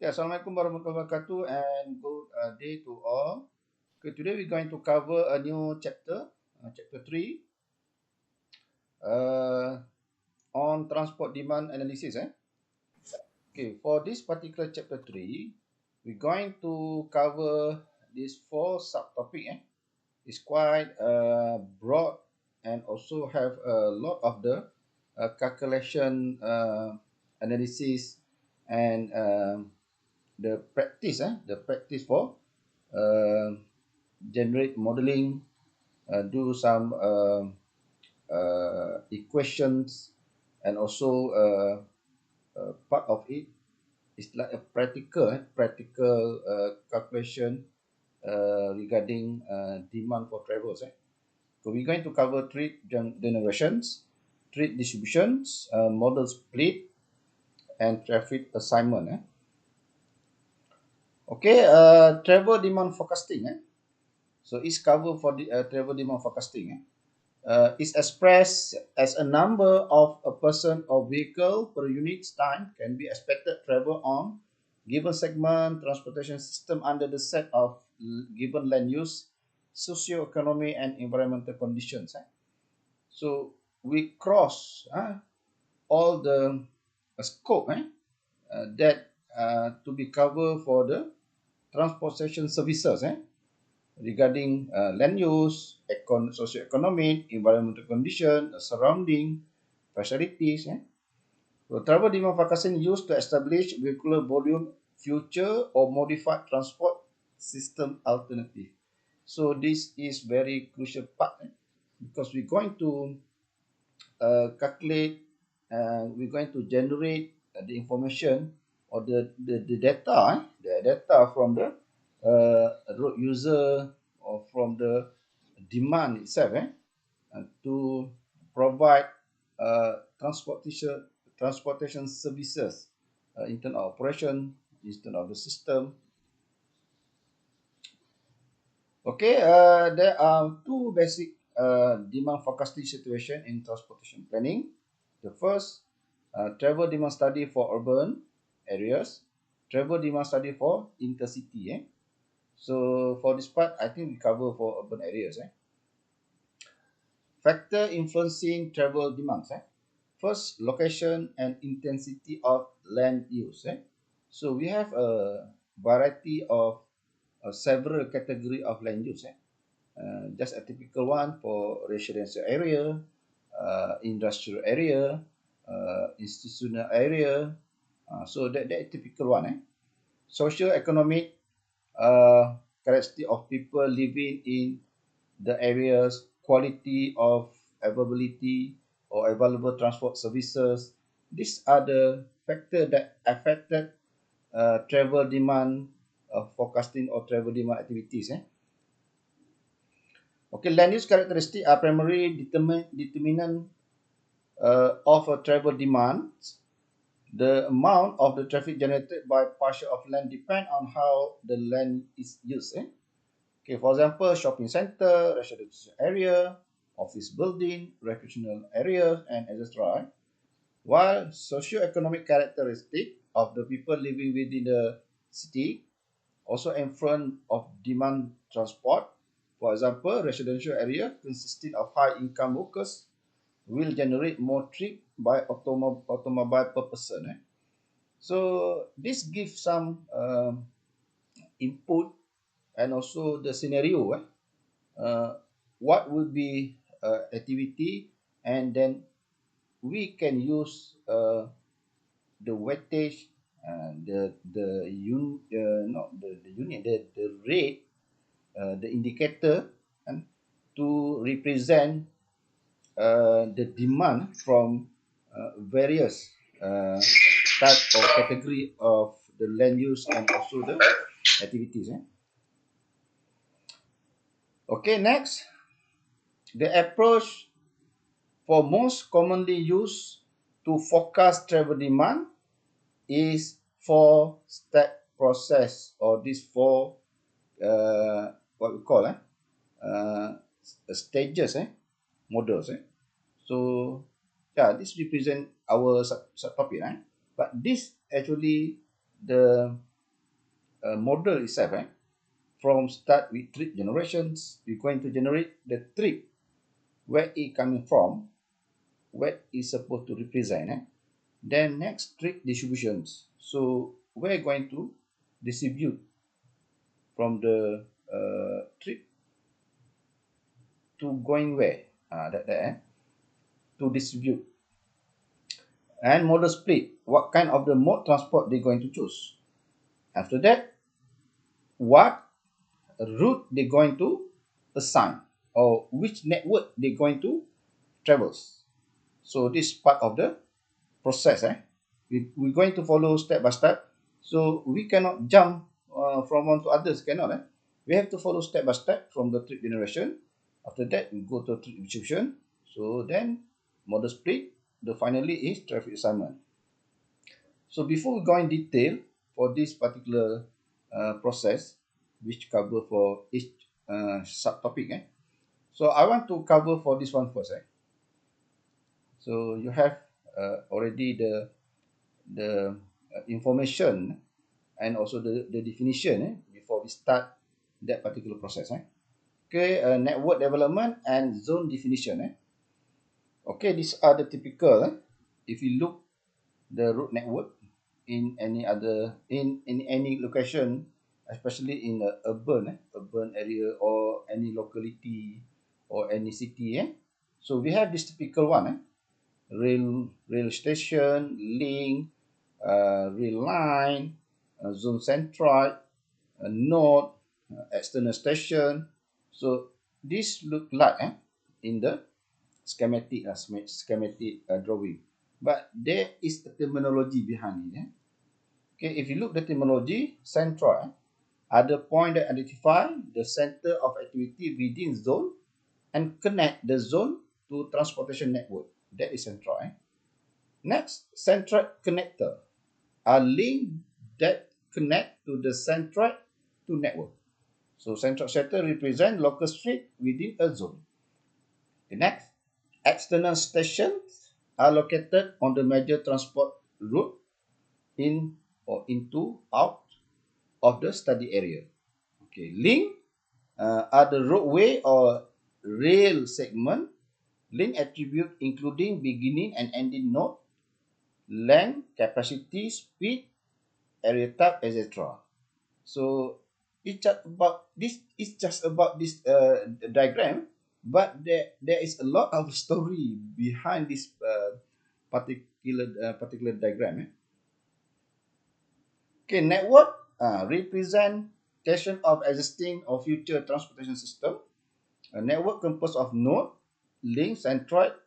Yeah, Assalamualaikum warahmatullahi wabarakatuh and good day to all. Okay, today we're going to cover a new chapter, chapter 3, uh, on transport demand analysis. Okay, for this particular chapter 3, we're going to cover these 4 subtopic. It's quite broad and also have a lot of the calculation analysis and the practice for uh, generate modeling, do some equations, and also part of it is like a practical calculation regarding demand for travels. So we're going to cover trade generations, trade distributions, model split, and traffic assignment. Okay, travel demand forecasting. So it's covered for the travel demand forecasting. Is expressed as a number of a person or vehicle per unit time can be expected travel on given segment transportation system under the set of given land use, socio-economic and environmental conditions. So we cross all the scope that to be covered for the transportation services. Regarding land use, socio-economic, environmental condition, surrounding, facilities. So travel demand forecasting used to establish vehicular volume, future or modified transport system alternative. So this is very crucial part because we're going to calculate, we're going to generate the information or the data from the road user or from the demand itself to provide transportation services in terms of operation, in terms of the system. Okay, there are two basic demand forecasting situation in transportation planning. The first, travel demand study for urban areas, travel demand study for intercity. So for this part, I think we cover for urban areas. Factor influencing travel demands. First, location and intensity of land use. So we have a variety of several category of land use. Just a typical one for residential area, industrial area, institutional area. So that typical one. Socio-economic characteristic of people living in the areas, quality of availability or available transport services. These are the factors that affected travel demand forecasting or travel demand activities. Okay, land use characteristics are primarily determinant of a travel demand. The amount of the traffic generated by partial of land depend on how the land is used. Okay, for example, shopping center, residential area, office building, recreational areas, and etc. While socio-economic characteristic of the people living within the city also influence of demand transport. For example, residential area consisting of high-income workers will generate more trip by automobile per person. So this gives some input and also the scenario. What will be activity, and then we can use the weightage, the unit, the rate, the indicator, and to represent the demand from various type or category of the land use and also the activities. Okay, next, the approach for most commonly used to forecast travel demand is four-step process, or this four what we call stages models. So yeah, this represent our subtopic. But this actually the model itself, from start with trip generations, we're going to generate the trip, where it coming from, what is supposed to represent. Then next, trip distributions. So we're going to distribute from the trip to going where, to distribute. And model split, what kind of the mode transport they're going to choose. After that, what route they're going to assign, or which network they're going to traverse. So this part of the process. We're going to follow step by step. So we cannot jump from one to others, cannot. We have to follow step by step from the trip generation. After that, we go to trip distribution. So then model split, the finally is traffic assignment. So before we go in detail for this particular process, which cover for each subtopic, so I want to cover for this one first. So you have already the information and also the definition before we start that particular process. Okay, network development and zone definition. Okay, these are the typical. If you look the root network in any other in any location, especially in the urban area or any locality or any city. So we have this typical one. Rail station, link, rail line, zone centroid, node, external station. So this look like in the schematic drawing, but there is a terminology behind it. Okay, if you look the terminology, centroid are the point that identify the center of activity within zone and connect the zone to transportation network. That is centroid. Next, centroid connector are link that connect to the centroid to network. So centroid sector represent local street within a zone. The next, external stations are located on the major transport route in or into out of the study area. Okay, link are the roadway or rail segment. Link attribute including beginning and ending node, length, capacity, speed, area type, etc. So it's just about this. It's just about this diagram, but there is a lot of story behind this particular diagram. Okay, network representation of existing or future transportation system. A network composed of node, link, centroid,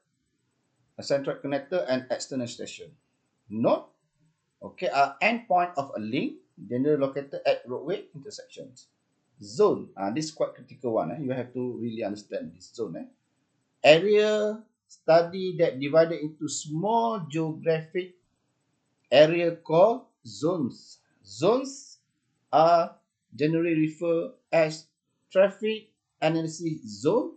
a centroid connector, and external station. Node, okay, are endpoint of a link, generally located at roadway intersections. Zone, this is quite critical one. You have to really understand this zone. Area study that divided into small geographic area called zones. Zones are generally referred as traffic analysis zone,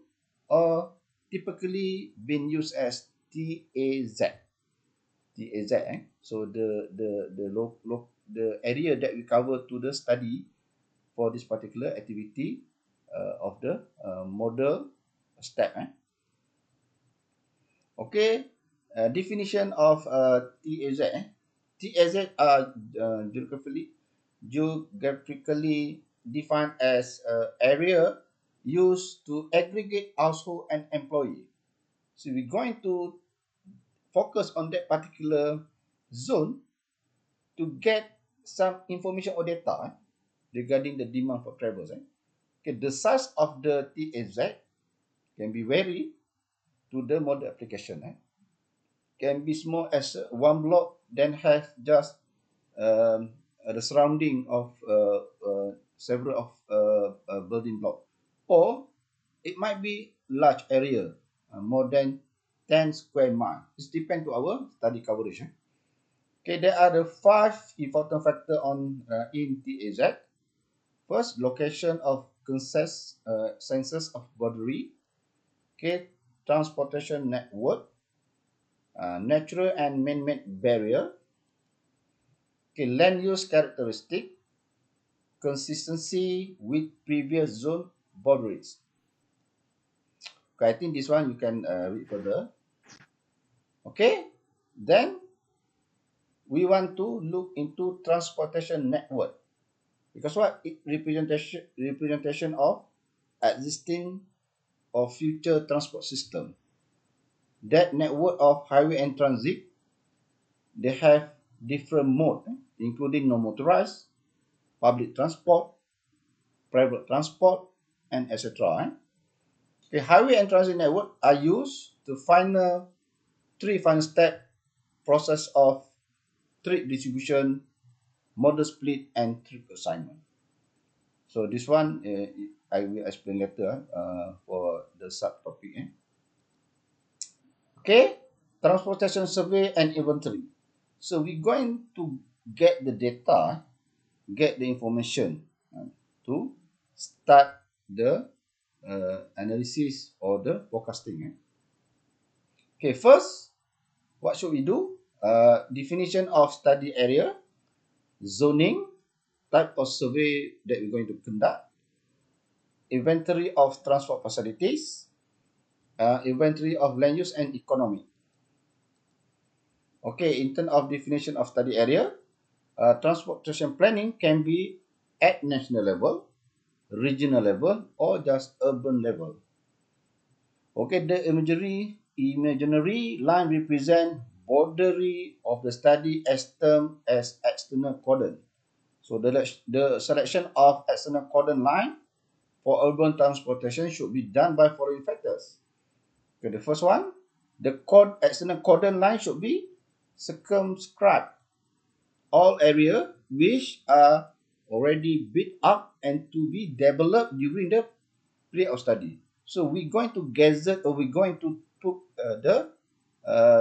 or typically being used as TAZ. TAZ. So the area that we cover to the study for this particular activity of the model step. Okay, definition of TAZ. TAZ are geographically defined as area used to aggregate household and employee. So we're going to focus on that particular zone to get some information or data regarding the demand for travels. Okay, the size of the TAZ can be varied to the model application. Can be small as one block, then have just the surrounding of several of building block, or it might be large area, more than 10 square miles. It depends to our study coverage. Okay, there are the 5 important factors on in TAZ. First, location of census of boundary. Okay, transportation network, natural and man-made barrier. Okay, land use characteristic. consistency with previous zone boundaries. Okay, I think this one you can read further. Okay, then we want to look into transportation network, because what it representation of existing or future transport system. That network of highway and transit, they have different mode, including non-motorized, public transport, private transport, and etc. The highway and transit network are used to three final step process of trip distribution, model split, and trip assignment. So this one I will explain later for the subtopic. Okay, transportation survey and inventory. So we're going to get the data, get the information to start the analysis or the forecasting. Okay, first, what should we do? Definition of study area, zoning, type of survey that we're going to conduct, inventory of transport facilities, inventory of land use and economy. Okay, in terms of definition of study area, transportation planning can be at national level, regional level, or just urban level. Okay, the imaginary line represent boundary of the study as termed as external cordon. So the selection of external cordon line for urban transportation should be done by following factors. Okay, the first one, the external cordon line should be circumscribed all area which are already built up and to be developed during the period of study. So we're going to gazette, or we're going to put the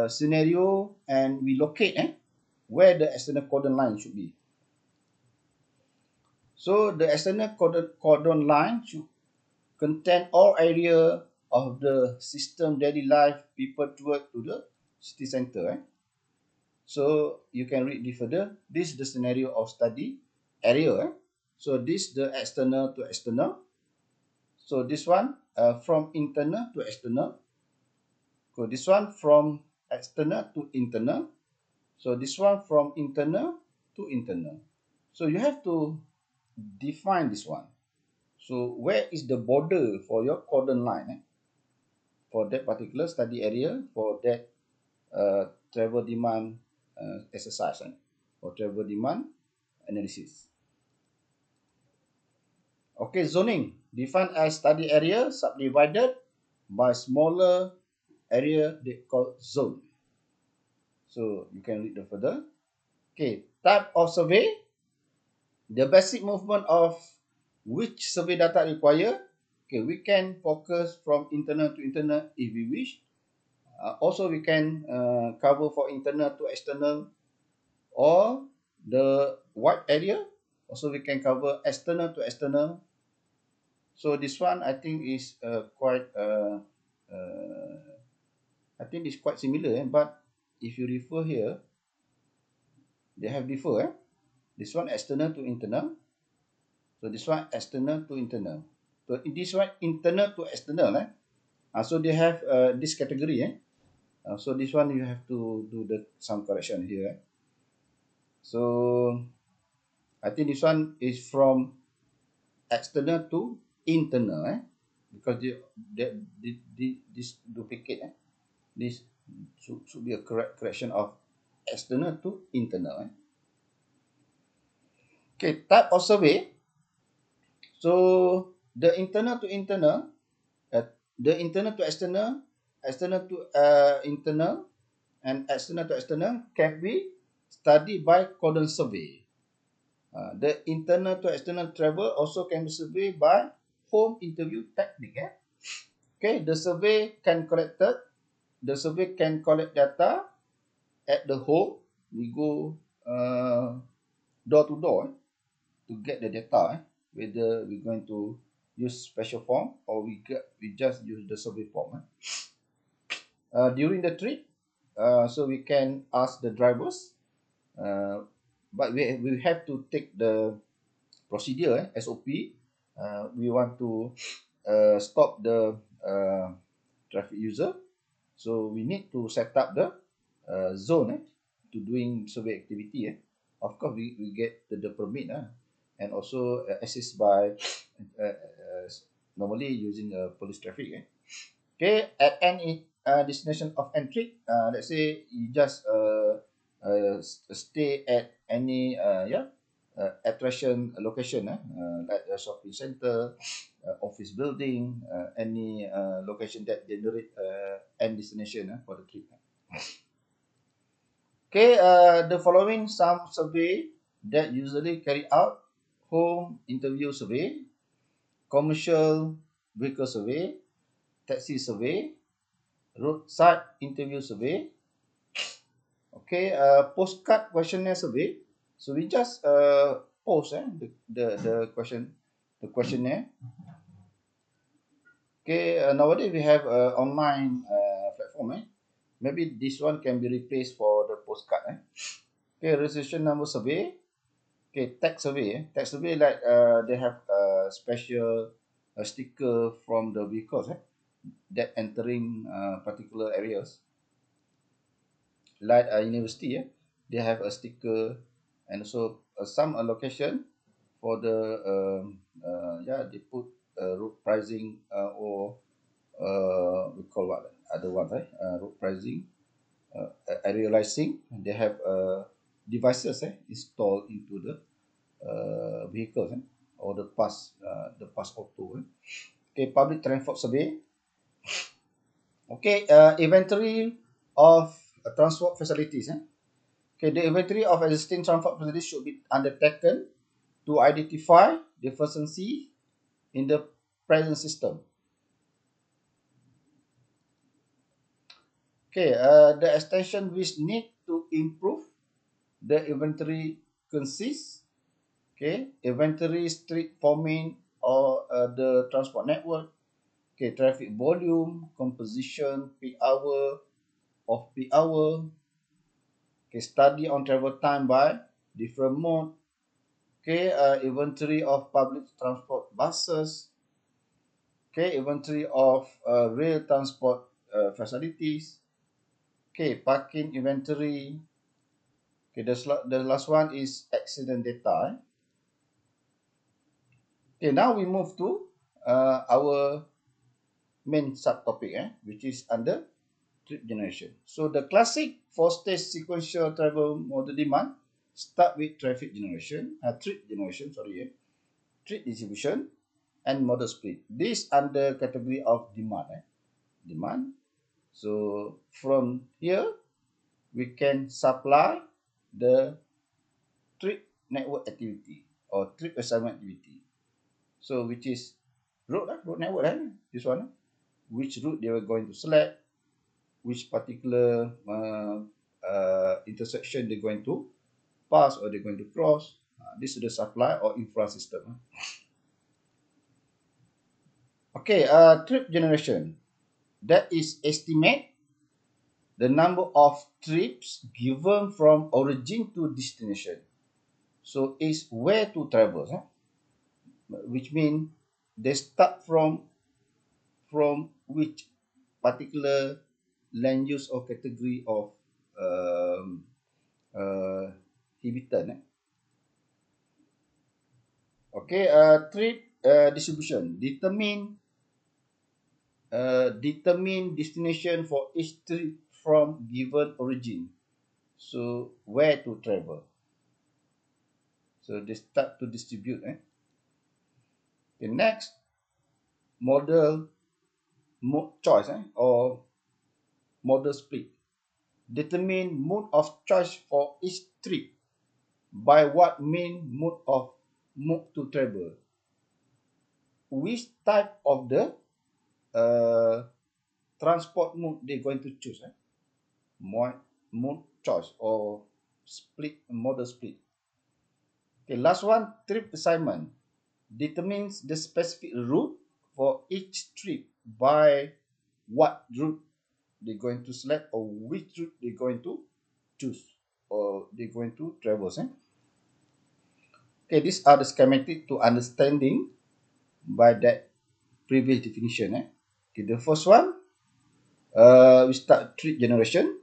scenario, and we locate where the external cordon line should be. So the external cordon line should contain all area of the system daily life people toward to the city center. So you can read this further. This is the scenario of study area. So this the external to external. So this one from internal to external. So this one from external to internal. So this one from internal to internal. So you have to define this one. So where is the border for your cordon line for that particular study area, for that travel demand exercise or travel demand analysis. Okay, zoning defined as study area subdivided by smaller area they call zone. So you can read the further. Okay, type of survey, the basic movement of which survey data require. Okay, we can focus from internal to internal if we wish. Also, we can cover for internal to external or the wide area. Also, we can cover external to external. So this one I think is quite I think it's quite similar, but if you refer here, they have differ. This one external to internal. So this one external to internal. So in this one internal to external. So they have this category. So this one you have to do some correction here. So I think this one is from external to internal. Because this duplicate. This should be a correction of external to internal. Okay, type of survey. So the internal to internal, the internal to external, external to internal, and external to external can be studied by cordon survey. The internal to external travel also can be surveyed by home interview technique. Okay, the survey can collect data at the home. We go door to door to get the data. Whether we're going to use special form or we just use the survey form. During the trip, so we can ask the drivers, but we have to take the procedure, SOP. We want to stop the traffic user. So we need to set up the zone to doing survey activity. Of course, we get the permit and also assist by normally using police traffic. Okay, at any destination of entry, let's say you just stay at any attraction location, like a shopping center, office building, any location that generate end destination for the trip. Okay, the following some survey that usually carry out: home interview survey, commercial vehicle survey, taxi survey, roadside interview survey. Okay, postcard questionnaire survey. So we just post the questionnaire. Okay, nowadays we have online platform. Maybe this one can be replaced for the postcard. Okay, registration number survey. Okay, tag survey. Tag survey, like they have a special sticker from the vehicles that entering particular areas. Like university, they have a sticker, and also some allocation for the they put road pricing or we call what other ones, road pricing, aerializing. They have devices installed into the vehicles or the pass auto. Okay, public transport survey. Okay, inventory of transport facilities. Okay, the inventory of existing transport facilities should be undertaken to identify deficiency in the present system. Okay, the extension which need to improve the inventory consists. Okay, inventory street forming or the transport network. Okay, traffic volume, composition, peak hour, off peak hour. Okay, study on travel time by different mode. Okay, inventory of public transport buses. Okay, inventory of rail transport facilities. Okay, parking inventory. Okay, the last one is accident data. Okay, now we move to our main subtopic, which is under trip generation. So the classic four-stage sequential travel model demand start with traffic generation, trip generation, trip distribution, and model split. This under category of demand. Demand. So from here, we can supply the trip network activity or trip assignment activity. So which is road network, this one. Which route they were going to select, which particular intersection they're going to pass or they're going to cross. This is the supply or infra system. Okay, trip generation. That is estimate the number of trips given from origin to destination. So it's where to travel, which means they start from which particular land use or category of um, habitat. Okay, trip distribution determine destination for each trip from given origin. So where to travel. So they start to distribute. The next model mode choice or model split. Determine mode of choice for each trip by what main mode to travel. Which type of the transport mode they're going to choose. Mode choice or split model split. Okay, last one, trip assignment determines the specific route for each trip by what route they're going to select or which route they're going to choose or they're going to travel. Okay, these are the schematic to understanding by that previous definition. Okay, the first one, we start trip generation,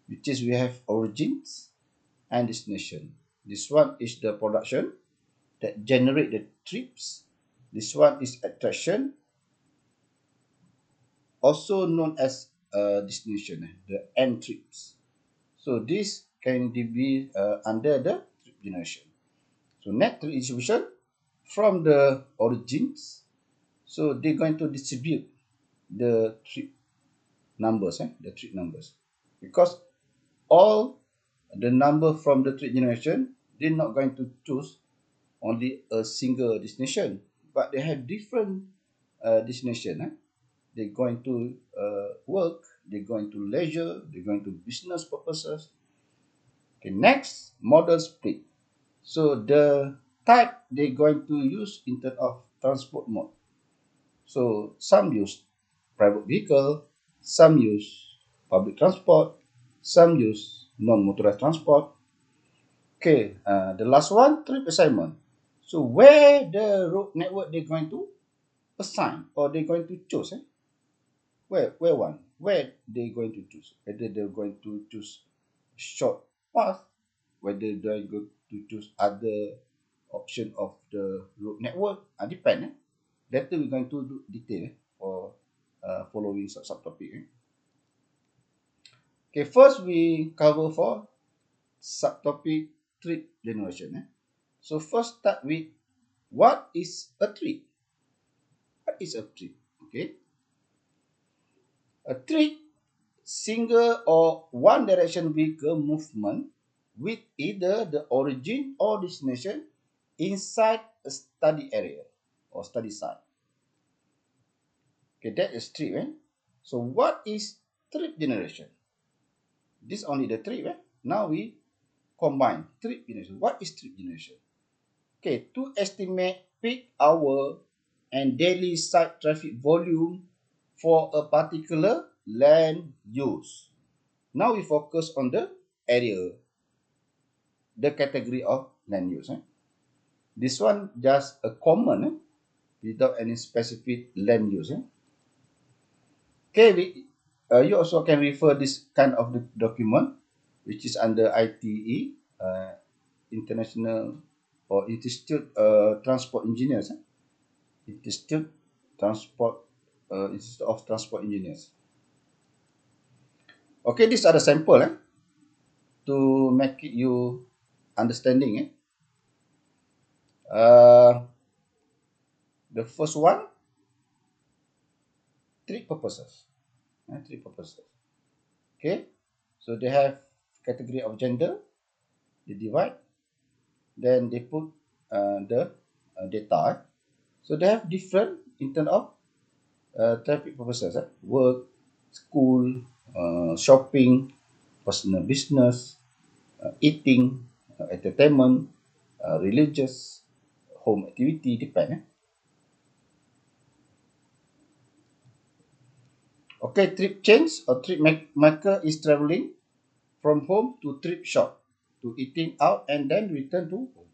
which is we have origins and destination. This one is the production that generate the trips. This one is attraction, also known as destination, the end trips. So this can be under the trip generation. So net trip distribution from the origins. So they're going to distribute the trip numbers, the trip numbers, because all the number from the trip generation, they're not going to choose only a single destination, but they have different destination. They're going to work, they're going to leisure, they're going to business purposes. Okay, next, model split. So the type they're going to use in terms of transport mode. So some use private vehicle, some use public transport, some use non-motorized transport. Okay, the last one, trip assignment. So where the road network they're going to assign or they're going to choose? Where they going to choose? Whether they're going to choose short path, whether they're going to choose other option of the road network, depend. Later we're going to do detail for following subtopic. Okay, first we cover for subtopic trip generation. So first start with what is a trip? What is a trip? Okay, a trip, single or one direction vehicle movement with either the origin or destination inside a study area or study site. Okay, that is trip. So what is trip generation? This only the trip. Now we combine trip generation. What is trip generation? Okay, to estimate peak hour and daily site traffic volume for a particular land use. Now we focus on the area, the category of land use. This one just a common without any specific land use. Okay, you also can refer this kind of document, which is under ITE, International or Institute Transport Engineers. Institute Transport Institute of Transport Engineers. Okay, these are the sample to make it you understanding. The first one, three purposes. Three purposes. Okay, so they have category of gender, they divide, then they put the data. So they have different in terms of traffic purposes. Work, school, shopping, personal business, eating, entertainment, religious, home activity, depend. Okay, trip change or trip maker is traveling from home to trip shop, to eating out and then return to home.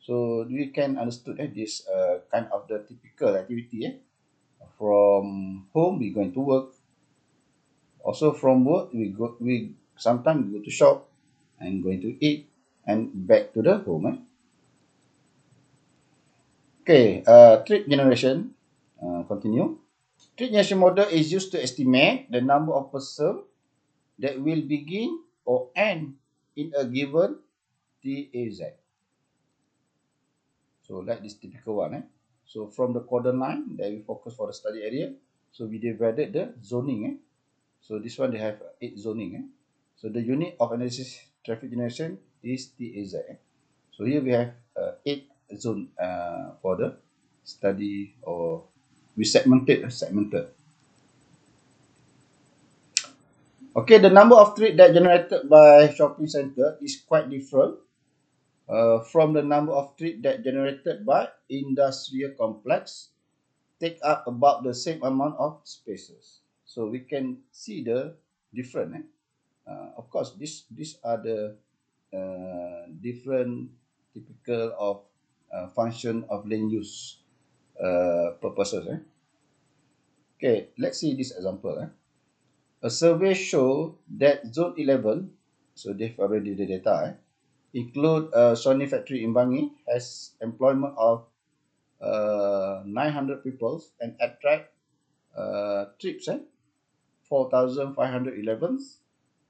So we can understood this kind of the typical activity. From home we going to work. Also from work we sometimes go to shop and going to eat and back to the home. Okay, trip generation. Continue. Trip generation model is used to estimate the number of persons that will begin or end in a given TAZ. So like this typical one. So from the quadrant line that we focus for the study area. So we divided the zoning. So this one they have 8 zoning. So the unit of analysis traffic generation is TAZ. So here we have 8 zone for the study, or we segmented. Okay, the number of trips that generated by shopping center is quite different from the number of trips that generated by industrial complex, take up about the same amount of spaces. So we can see the different. Of course, these are the different typical of function of land use purposes. Okay, let's see this example. A survey show that Zone 11, so they've already the data, include Sony factory in Bangi, has employment of 900 people and attract trips, 4,511.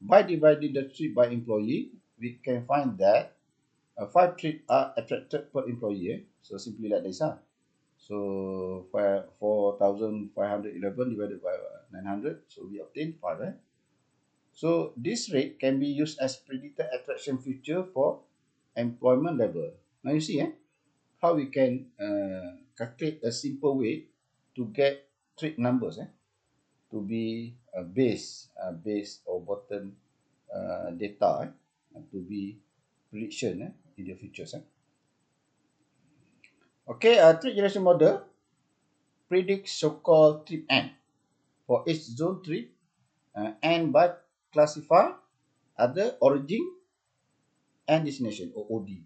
By dividing the trip by employee, we can find that 5 trips are attracted per employee. So simply like this. So 4,511 divided by 900. So we obtain 5. So this rate can be used as predicted attraction feature for employment level. Now you see how we can calculate a simple way to get trip numbers to be base or bottom data to be prediction in the futures. Okay, trip generation model predicts so-called trip N for each zone trip and by classify other origin and destination or OD.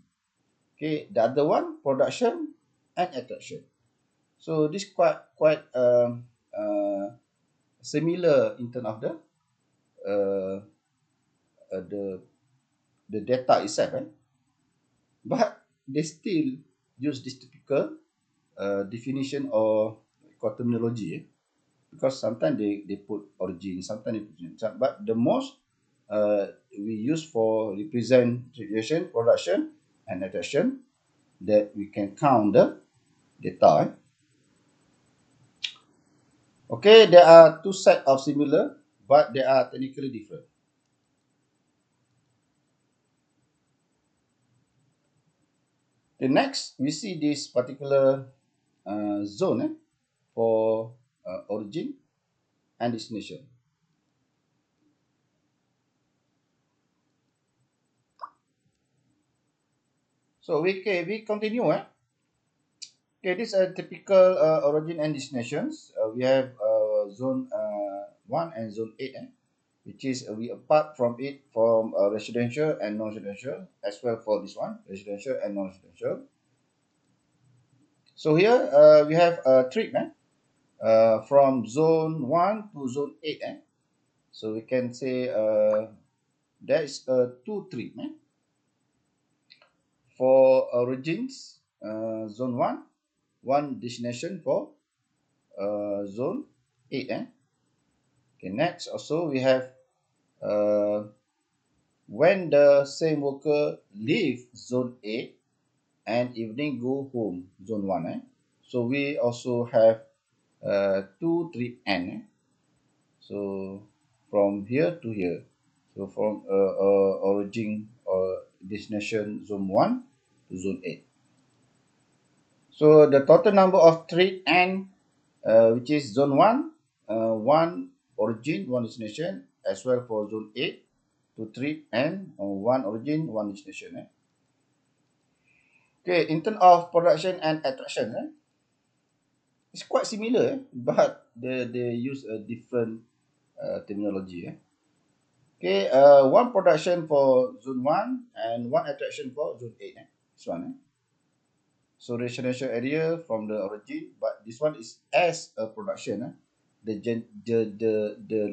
Okay, the other one production and attraction. So this quite similar in terms of uh, the the data itself, but they still use this typical definition or terminology because sometimes they put origin, sometimes they put, but the most we use for represent situation, production, and attraction that we can count the data. Okay, there are two sets of similar, but they are technically different. The next, we see this particular zone for origin and destination. So we continue. Okay, this is a typical origin and destinations. We have zone 1 and zone 8, which is we apart from it from residential and non-residential as well for this one, residential and non-residential. So here we have a trip from zone 1 to zone 8. So we can say there is a two trip for origins, zone 1, one destination for zone 8. Okay, next also we have when the same worker leave zone 8 and evening go home zone 1. So we also have two trip N. So from here to here. So from origin or destination zone 1 to zone 8. So the total number of trip N which is zone 1, one origin, one destination, as well for zone 8 to trip and one origin, one destination. Okay, in terms of production and attraction, it's quite similar, but they use a different terminology. Okay, one production for zone 1 and one attraction for zone 8. This one. So residential area from the origin, but this one is as a production. The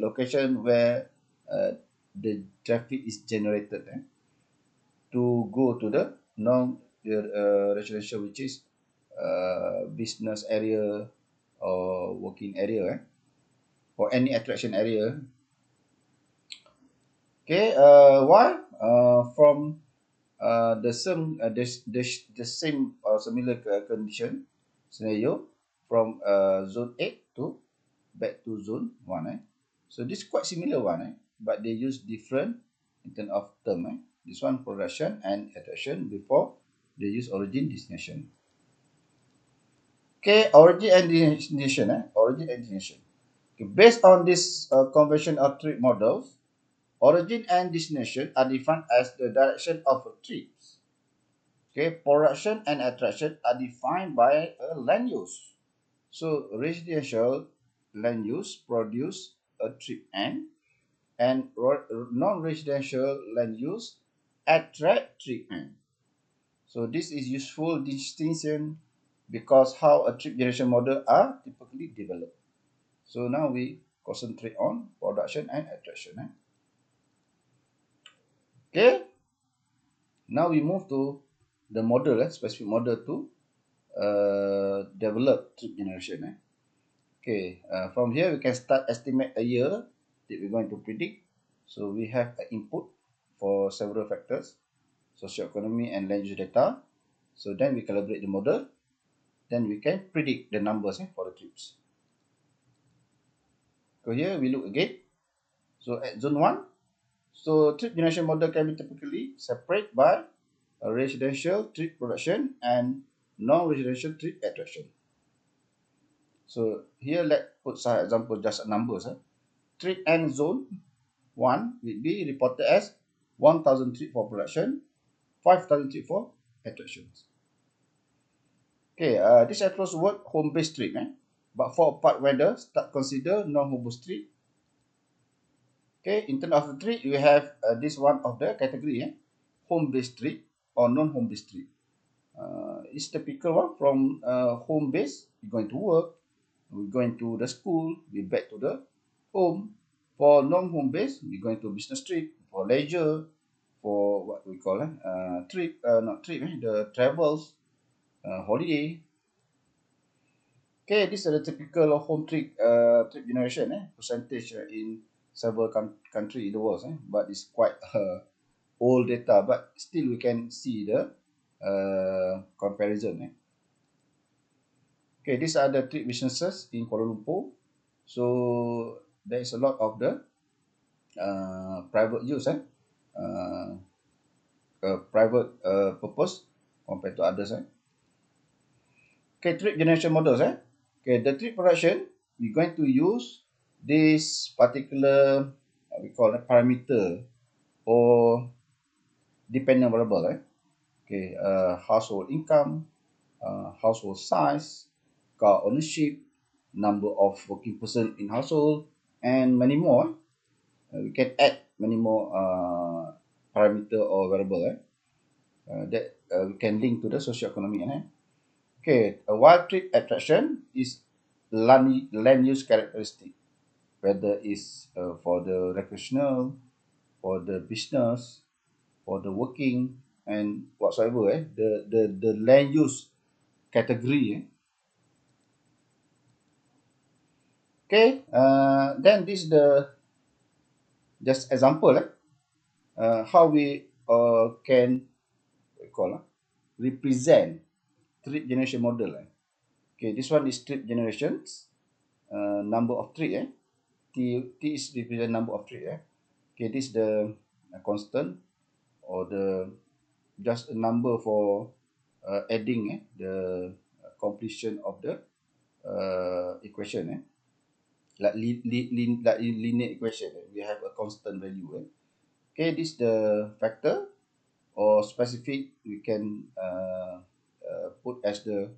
location where the traffic is generated to go to the non residential, which is business area or working area or any attraction area. Okay, why from the same similar condition scenario from zone 8 to back to zone 1. So this quite similar one, but they use different in terms of term. This one production and attraction before they use origin destination. Okay, origin and destination. Origin and destination. Okay, based on this conversion of trip models, origin and destination are defined as the direction of trips. Okay, production and attraction are defined by a land use. So residential land use produce a trip N, and non-residential land use attract trip N. So this is useful distinction because how a trip generation model are typically developed. So now we concentrate on production and attraction. Okay, now we move to the model, specific model to develop trip generation. Okay, from here we can start estimate a year that we're going to predict. So we have an input for several factors, socioeconomy and land use data. So then we calibrate the model. Then we can predict the numbers for the trips. So here we look again. So at zone 1, so trip generation model can be typically separated by a residential trip production and non-residential trip attraction. So here let's put some example, just numbers. Trip and zone 1 will be reported as 1,000 trip for production, 5,000 trip for attractions. Okay, this approach work home-based trip, but for part weather, start consider non-home-based trip. Okay, in terms of the trip, we have this one of the category, home-based trip or non-home-based trip. It's typical one from home-based, you're going to work, we're going to the school, we're back to the home. For non-home-based, we're going to business trip, for leisure, for what we call trip, not trip, the travels, holiday. Okay, this is the typical home trip trip generation percentage in several country in the world, but it's quite old data, but still we can see the comparison. Okay, these are the trip businesses in Kuala Lumpur. So there is a lot of the private use, private purpose compared to others. Okay, trip generation models. Okay, the trip production, we're going to use this particular, we call it parameter or dependent variable. Okay, household income, household size, car ownership, number of working person in household, and many more. We can add many more parameter or variable that we can link to the socioeconomic. Okay, a wild trip attraction is land use characteristic, whether it's for the recreational, for the business, for the working, and whatsoever. The land use category. Okay, then this is the just example how we can represent trip generation model. Okay, this one is trip generations, number of trip. T is represent number of trip. Okay, this is the constant or the just a number for adding the completion of the equation. Like linear equation, we have a constant value. Okay, this is the factor or specific we can put as the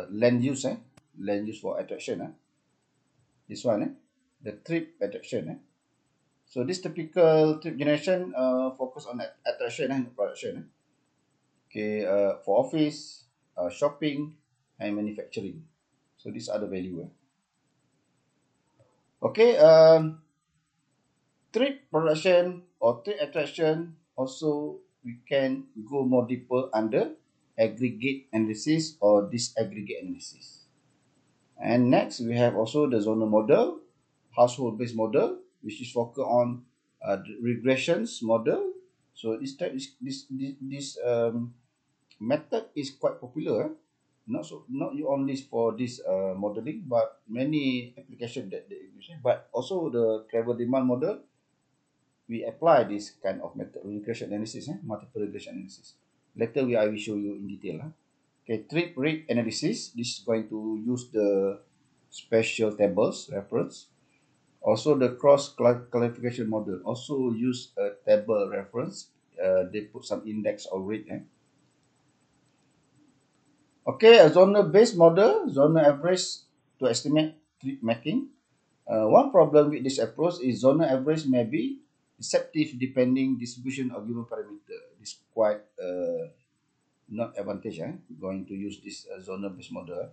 land use for attraction. This one, the trip attraction. So this typical trip generation focus on attraction and production. Okay, for office, shopping, and manufacturing. So these are the value. Okay, trip production or trip attraction also we can go more deeper under aggregate analysis or disaggregate analysis. And next we have also the zonal model, household based model, which is focused on regressions model. So this method is quite popular. Not only for this modeling, but many applications that they use. But also the travel demand model, we apply this kind of method, regression analysis, multiple regression analysis. Later I will show you in detail. Okay, trip rate analysis. This is going to use the special tables reference. Also the cross classification model also use a table reference. They put some index or rate. Okay, a zonal based model, zonal average to estimate trip making. One problem with this approach is zonal average may be deceptive depending distribution of given parameter. This quite not advantage going to use this zonal based model.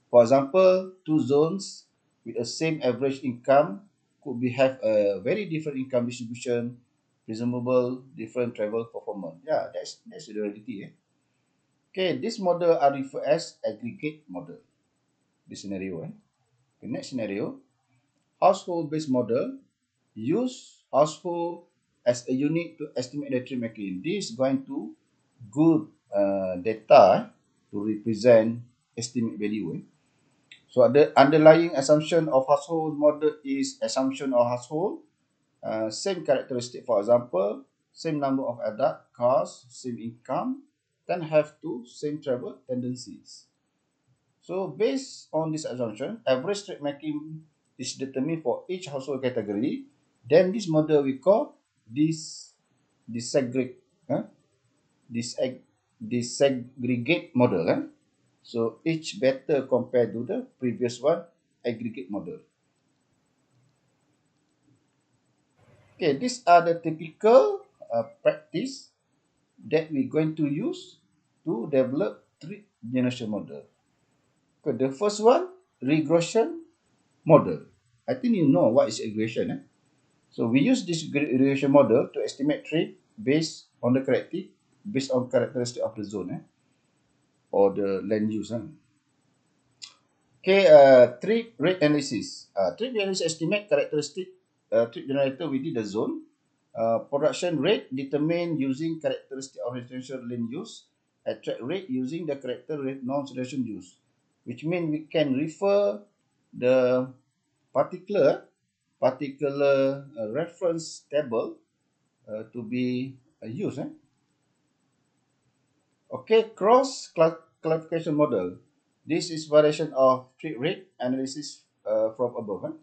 For example, two zones with the same average income could be have a very different income distribution, presumable different travel performance. Yeah, that's the reality. Okay, this model are referred as aggregate model. This scenario. The next scenario, household-based model, use household as a unit to estimate the trade making. This is going to good data to represent estimate value. So the underlying assumption of household model is assumption of household, same characteristic. For example, same number of adult, cars, same income, then have to same travel tendencies. So based on this assumption, average trade making is determined for each household category. Then this model we call this disaggregate, disag, disaggregate model. So each better compared to the previous one, aggregate model. Okay, these are the typical practice that we're going to use to develop three generation model. Okay, the first one, regression model. I think you know what is regression. So we use this regression model to estimate trade based on the characteristic of the zone or the land use. Okay, trade rate analysis. Trade analysis estimate characteristic trade generator within the zone. Production rate determined using characteristic of residential land use. Attract rate using the character rate non-residential use, which means we can refer the particular reference table to be used. Okay, classification model. This is variation of trade rate analysis from above.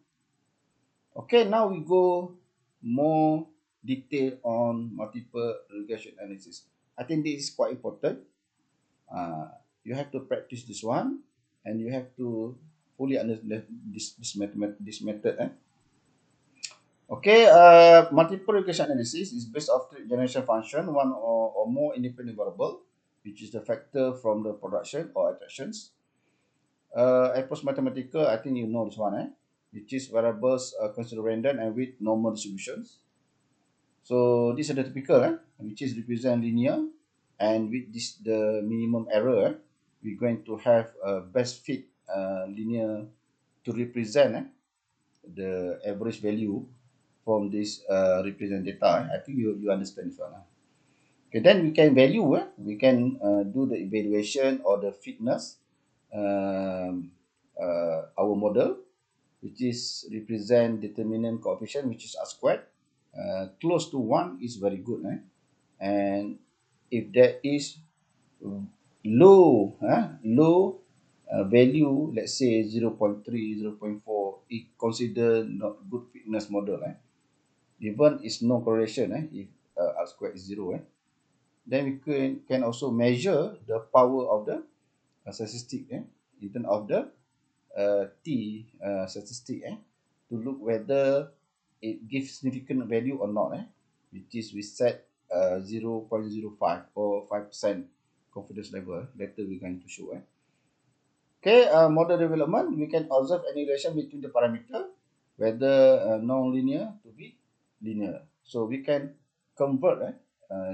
Okay, now we go more detail on multiple regression analysis. I think this is quite important. You have to practice this one, and you have to fully understand this method. Okay, multiple regression analysis is based on trade generation function, one or more independent variable, which is the factor from the production or attractions. Approach mathematical, I think you know this one, which is variables consider random and with normal distributions. So this is the typical, which is represent linear, and with this the minimum error, we're going to have a best fit linear to represent the average value from this represent data. I think you understand this one. Okay, then we can value, we can do the evaluation or the fitness our model, which is represent determinant coefficient, which is R squared. Close to 1 is very good. And if there is low value, let's say 0.3, 0.4, it consider not good fitness model. Even is no correlation, if R squared is 0. Then we can also measure the power of the statistic in terms of the T statistic to look whether it gives significant value or not, which is we set 0.05 or 5% confidence level. Later we're going to show. Okay, model development, we can observe any relation between the parameter, whether non-linear to be linear. So we can convert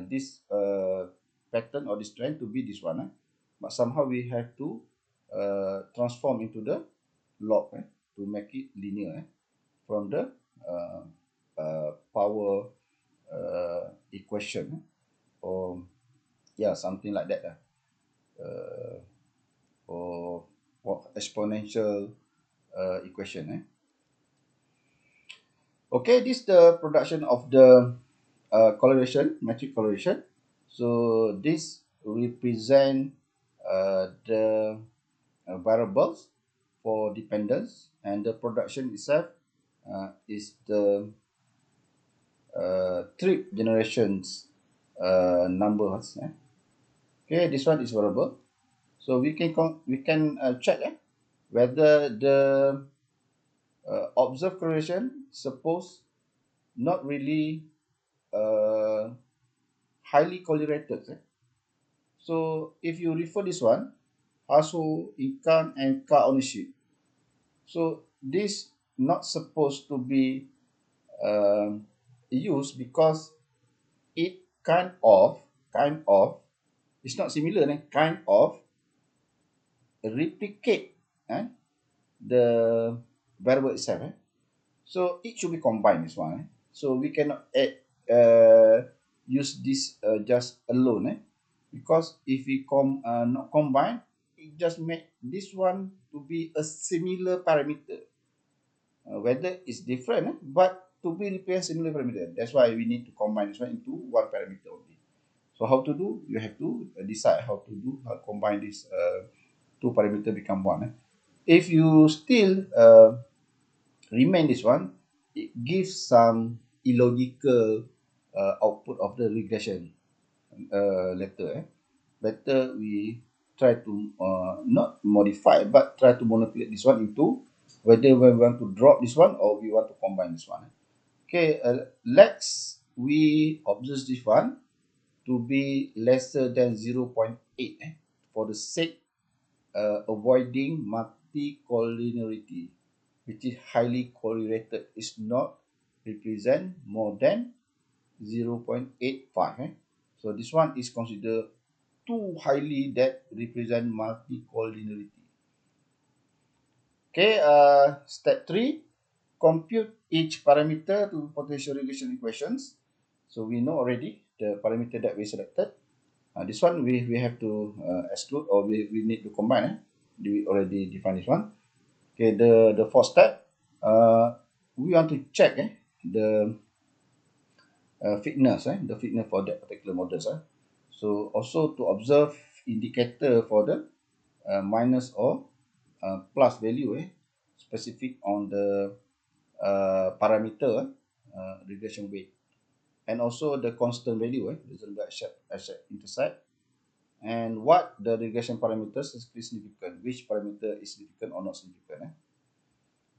this pattern or this trend to be this one. But somehow we have to transform into the log to make it linear from the power equation or something like that or exponential equation. Okay, this is the production of the correlation, metric correlation. So this represent the variables for dependence, and the production itself is the trip generations numbers. Okay, this one is variable. So we can check whether the observed correlation suppose not really highly correlated. So if you refer this one, household income and car ownership. So this not supposed to be used because it kind of it's not similar, kind of replicate the variable itself. So it should be combined, this one. So we cannot use this just alone, because if we not combine, it just make this one to be a similar parameter, whether it's different, but to be represent similar parameter. That's why we need to combine this one into one parameter only. So how to do? You have to decide how to do, how combine this two parameter become one. If you still remain this one, it gives some illogical output of the regression letter. Better we try to not modify, but try to manipulate this one into whether we want to drop this one or we want to combine this one. Okay, let's we observe this one to be lesser than 0.8 for the sake avoiding multicollinearity, which is highly correlated, is not represent more than 0.85. So this one is considered too highly that represent multicollinearity. Okay, step 3, compute each parameter to potential regression equations. So we know already the parameter that we selected. This one we have to exclude, or we need to combine. We already defined this one. Okay, the fourth step, we want to check the fitness, the fitness for that particular models. So also to observe indicator for the minus or plus value specific on the parameter regression weight, and also the constant value reasonable accept intercept, and what the regression parameters is significant, which parameter is significant or not significant.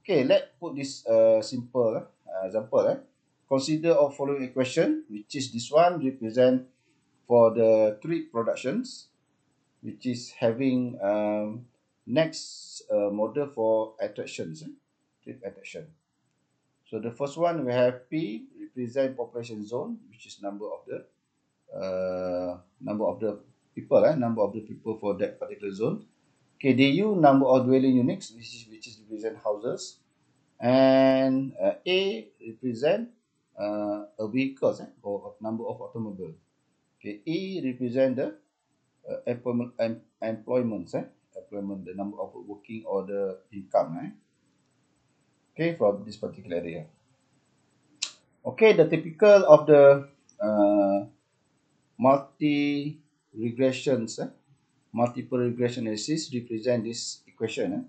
Okay, let's put this simple example. Consider of following equation, which is this one represent for the treat productions, which is having next model for attractions, treat attraction. So the first one we have P represent population zone, which is number of the people, number of the people for that particular zone. KDU, number of dwelling units, which is represent houses, and A represent a vehicles or number of automobiles. Okay, E represent the employments, employment, the number of working or the income, okay, from this particular area. Okay, the typical of the multi regressions, multiple regression analysis represent this equation.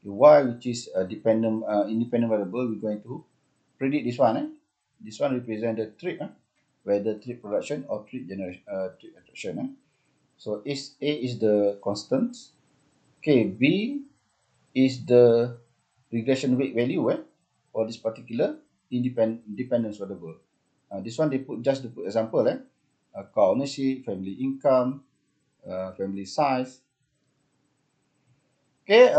The y, which is a dependent independent variable, we're going to predict this one. This one represent the treat, whether treat production or treat generation, treat attraction. So is A is the constant. Okay, B is the regression weight value for this particular dependence variable. This one they put just to put example, car ownership, family income, family size. Okay,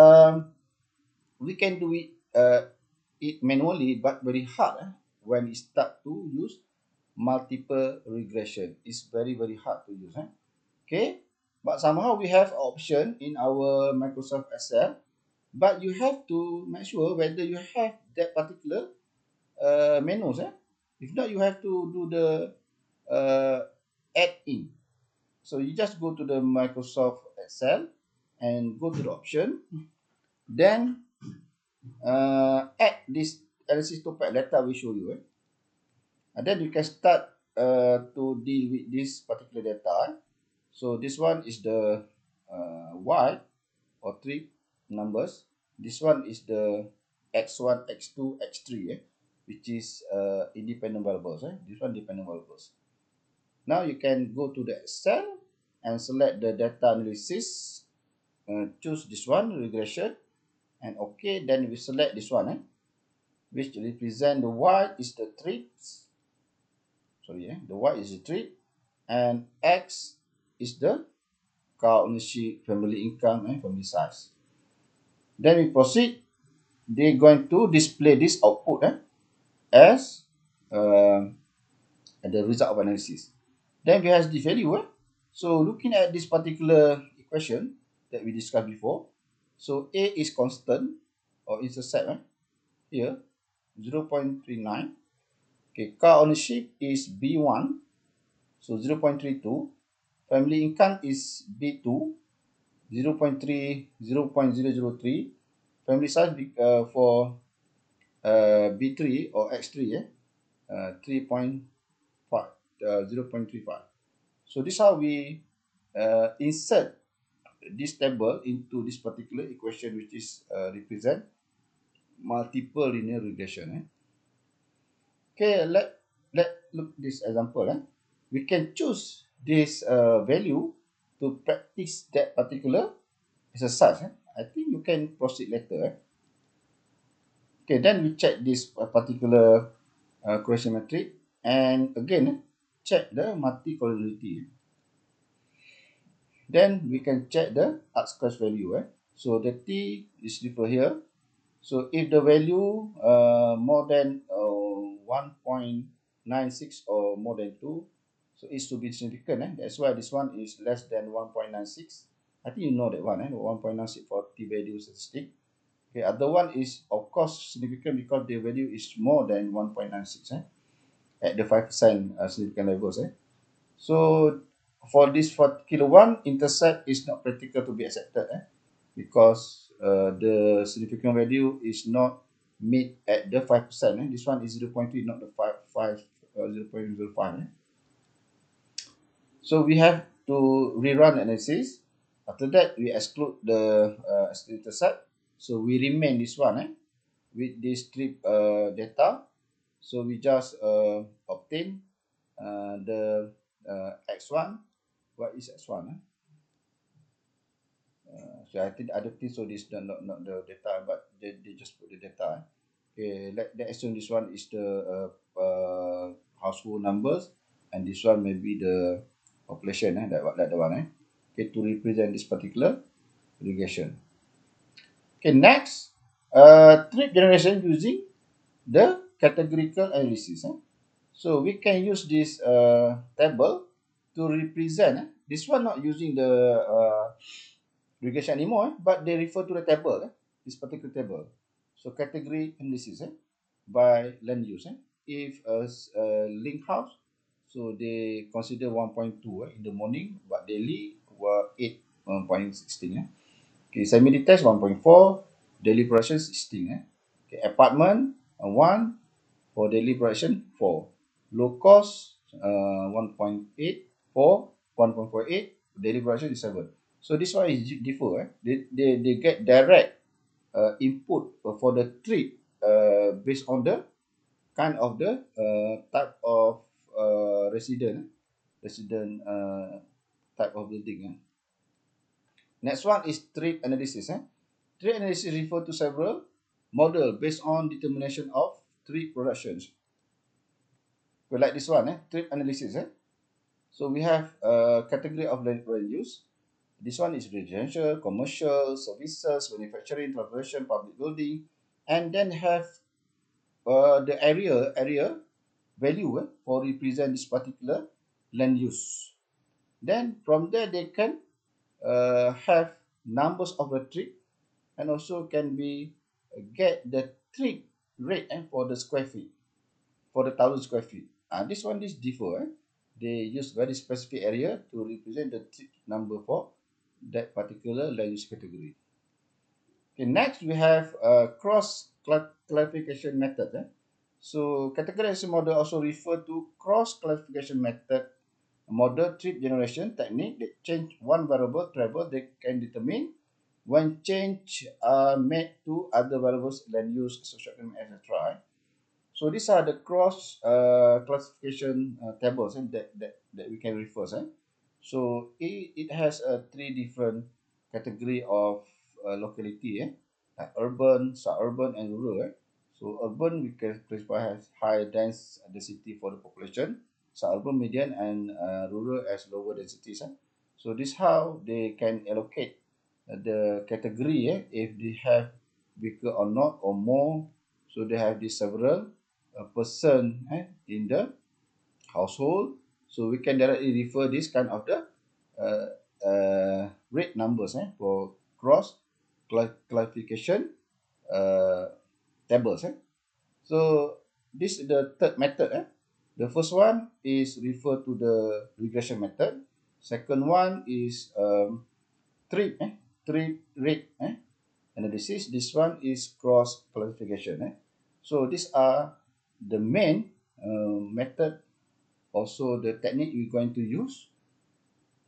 we can do it manually, but very hard when we start to use multiple regression. It's very hard to use. Okay, but somehow we have option in our Microsoft Excel, but you have to make sure whether you have that particular menus. If not, you have to do the add in. So you just go to the Microsoft Excel and go to the option, then add this analysis topic data we show you. And then you can start to deal with this particular data. So this one is the y or three numbers. This one is the x1, x2, x3, which is independent variables. This one dependent variables. Now you can go to the Excel and select the data analysis. Choose this one, regression, and okay. Then we select this one, which represent the y is the treats. Sorry, the y is the treat, and x is the car ownership, family income, and family size. Then we proceed. They're going to display this output as the result of analysis. Then we have the value. So looking at this particular equation that we discussed before, so A is constant or intercept here 0.39. Okay, car ownership is B1, so 0.32. Family income is B2, 0.3, 0.003. Family size for B3 or X3, 3.5, 0.35. So this is how we insert this table into this particular equation, which is represent multiple linear regression. Okay, let look this example. We can choose this value to practice that particular exercise. I think you can proceed later. Okay, then we check this particular correlation metric, and again check the multi-collinearity. Then we can check the arc-square value. So the t is referred here. So if the value more than 1.96 or more than 2, so it's to be significant. That's why this one is less than 1.96. I think you know that one, 1.96 for t value statistic. Okay, other one is of course significant because the value is more than 1.96 at the 5% significant levels. So for this particular one, intercept is not practical to be accepted because the significant value is not meet at the 5%. This one is 0.3, not the 0.05. So we have to rerun analysis. After that, we exclude the intercept. So we remain this one with this strip data. So we just obtain the x1. What is x1? So I don't think so. This not the data, but they just put the data. Okay, let's assume this one is the household numbers, and this one may be the population. That the one. Okay, to represent this particular regression. Okay, next, trip generation using the categorical analysis. So we can use this table to represent. This one not using the regression anymore, but they refer to the table, this particular table. So category analysis by land use. If a link house, so they consider 1.2 in the morning, but daily were 8.16. Okay, semi-detached 1.4, daily production 16. Okay, apartment 1 for daily production 4. Low cost 1.8 for 1.48, daily production is 7. So this one is differ. They get direct input for the trip based on the kind of the type of resident type of building. Next one is trip analysis. Trip analysis refer to several model based on determination of trip productions. So like this one, trip analysis. So we have a category of land use. This one is residential, commercial, services, manufacturing, transportation, public building, and then have the area value for represent this particular land use. Then from there they can have numbers of the trip, and also can be get the trip rate for the square feet for the 1,000 square feet. This one is differ. They use very specific area to represent the trip number for that particular land use category. Okay, next we have cross classification method. So categorization model also refer to cross classification method model trip generation technique that change one variable travel that can determine when change are made to other variables land use, social economic, etc. So these are the cross classification tables that we can refer. So it has three different category of locality, like urban, suburban, and rural. So urban we can classify as high density for the population, suburban medium, and rural as lower densities. So this how they can allocate the category if they have weaker or not or more. So they have these several person in the household. So we can directly refer this kind of the uh, rate numbers for cross classification tables. So this is the third method. The first one is refer to the regression method. Second one is trip trip rate analysis. This one is cross classification. So these are the main method, also the technique we're going to use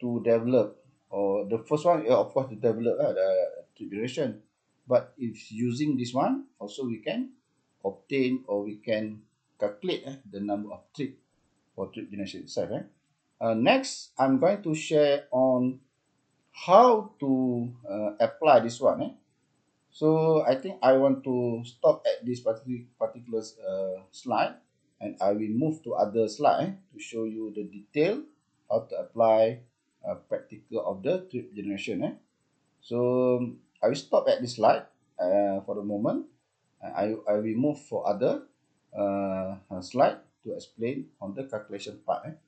to develop. Or the first one, of course, to develop the trip duration. But if using this one, also we can obtain or we can calculate the number of trip for trip generation itself. Next, I'm going to share on how to apply this one. So I think I want to stop at this particular slide, and I will move to other slide to show you the detail how to apply practical of the trip generation. So I will stop at this slide for the moment. I will move for other slide to explain on the calculation part.